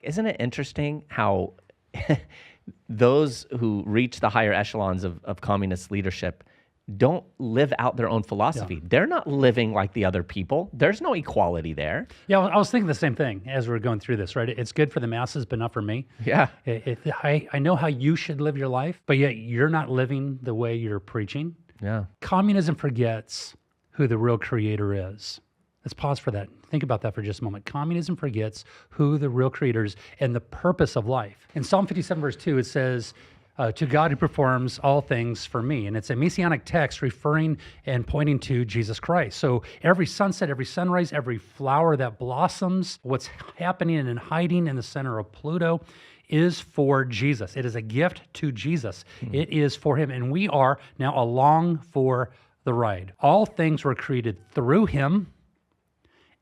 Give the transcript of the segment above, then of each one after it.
isn't it interesting how those who reach the higher echelons of communist leadership don't live out their own philosophy? Yeah. They're not living like the other people. There's no equality there. Yeah, I was thinking the same thing as we were going through this, right? It's good for the masses, but not for me. Yeah. I know how you should live your life, but yet you're not living the way you're preaching. Yeah. Communism forgets who the real creator is. Let's pause for that. Think about that for just a moment. Communism forgets who the real creator is and the purpose of life. In Psalm 57, verse 2, it says, to God who performs all things for me. And it's a messianic text referring and pointing to Jesus Christ. So every sunset, every sunrise, every flower that blossoms, what's happening and hiding in the center of Pluto is for Jesus. It is a gift to Jesus. It is for him. And we are now along for the ride. All things were created through him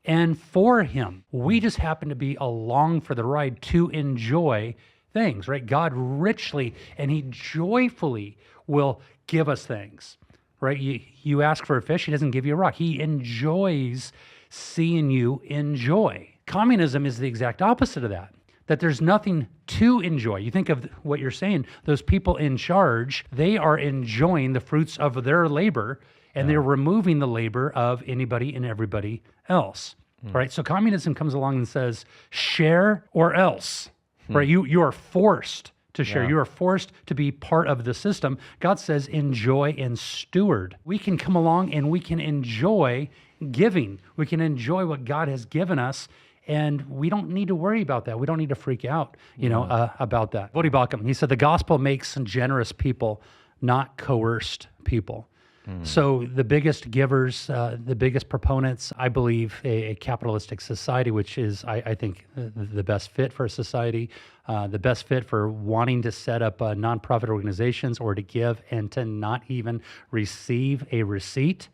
and for him. We just happen to be along for the ride to enjoy things, right? God richly and he joyfully will give us things, right? You ask for a fish, he doesn't give you a rock. He enjoys seeing you enjoy. Communism is the exact opposite of that there's nothing to enjoy. You think of what you're saying, those people in charge, they are enjoying the fruits of their labor and they're removing the labor of anybody and everybody else, right? So communism comes along and says, share or else. Right, you are forced to share. You are forced to be part of the system. God says, enjoy and steward. We can come along and we can enjoy giving. We can enjoy what God has given us, and we don't need to worry about that. We don't need to freak out, about that. Bodhi Bhakam, he said, the gospel makes generous people, not coerced people. So the biggest givers, the biggest proponents, I believe a capitalistic society, which is, I think, the best fit for a society, the best fit for wanting to set up nonprofit organizations or to give and to not even receive a receipt,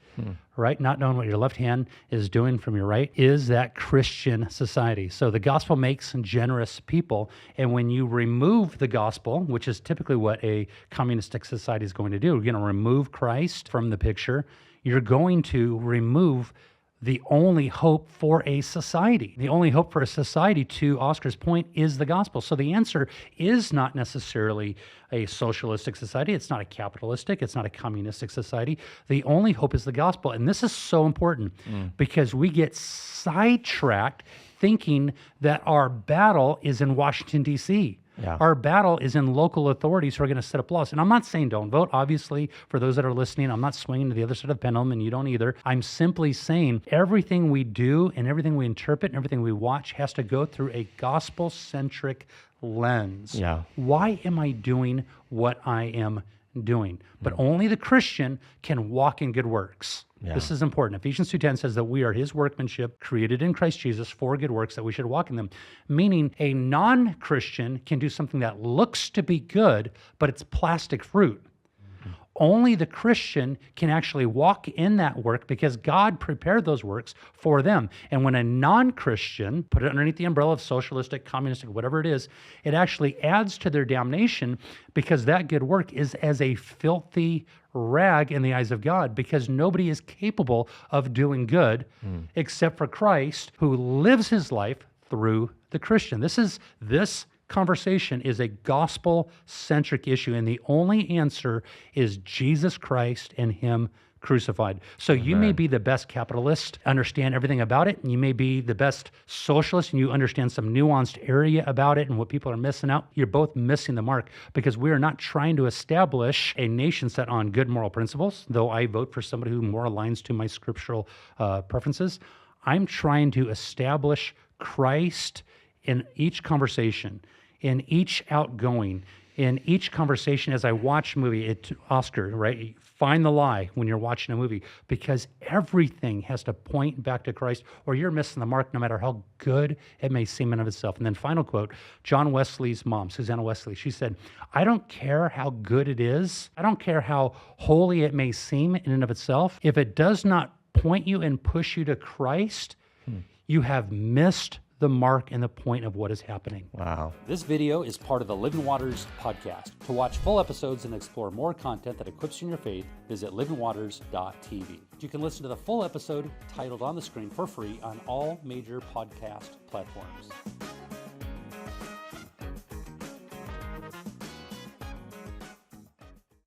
right? Not knowing what your left hand is doing from your right is that Christian society. So the gospel makes generous people. And when you remove the gospel, which is typically what a communistic society is going to do, you're going to remove Christ from the picture. You're going to remove the only hope for a society. The only hope for a society, to Oscar's point, is the gospel. So the answer is not necessarily a socialistic society. It's not a capitalistic. It's not a communistic society. The only hope is the gospel. And this is so important because we get sidetracked thinking that our battle is in Washington, D.C. Yeah. Our battle is in local authorities who are going to set up laws. And I'm not saying don't vote. Obviously, for those that are listening, I'm not swinging to the other side of the pendulum, and you don't either. I'm simply saying everything we do and everything we interpret and everything we watch has to go through a gospel-centric lens. Yeah. Why am I doing what I am doing? But only the Christian can walk in good works. Yeah. This is important. Ephesians 2:10 says that we are his workmanship, created in Christ Jesus for good works, that we should walk in them. Meaning a non-Christian can do something that looks to be good, but it's plastic fruit. Only the Christian can actually walk in that work because God prepared those works for them. And when a non-Christian, put it underneath the umbrella of socialistic, communistic, whatever it is, it actually adds to their damnation because that good work is as a filthy rag in the eyes of God, because nobody is capable of doing good except for Christ, who lives his life through the Christian. This conversation is a gospel-centric issue, and the only answer is Jesus Christ and him crucified. So you may be the best capitalist, understand everything about it, and you may be the best socialist, and you understand some nuanced area about it and what people are missing out. You're both missing the mark, because we are not trying to establish a nation set on good moral principles, though I vote for somebody who more aligns to my scriptural preferences. I'm trying to establish Christ in each conversation, in each outgoing, in each conversation as I watch a movie. Oscar, right? Find the lie when you're watching a movie, because everything has to point back to Christ, or you're missing the mark no matter how good it may seem in of itself. And then final quote, John Wesley's mom, Susanna Wesley, she said, I don't care how good it is. I don't care how holy it may seem in and of itself. If it does not point you and push you to Christ, you have missed the mark and the point of what is happening. Wow. This video is part of the Living Waters podcast. To watch full episodes and explore more content that equips you in your faith, visit livingwaters.tv. You can listen to the full episode titled on the screen for free on all major podcast platforms.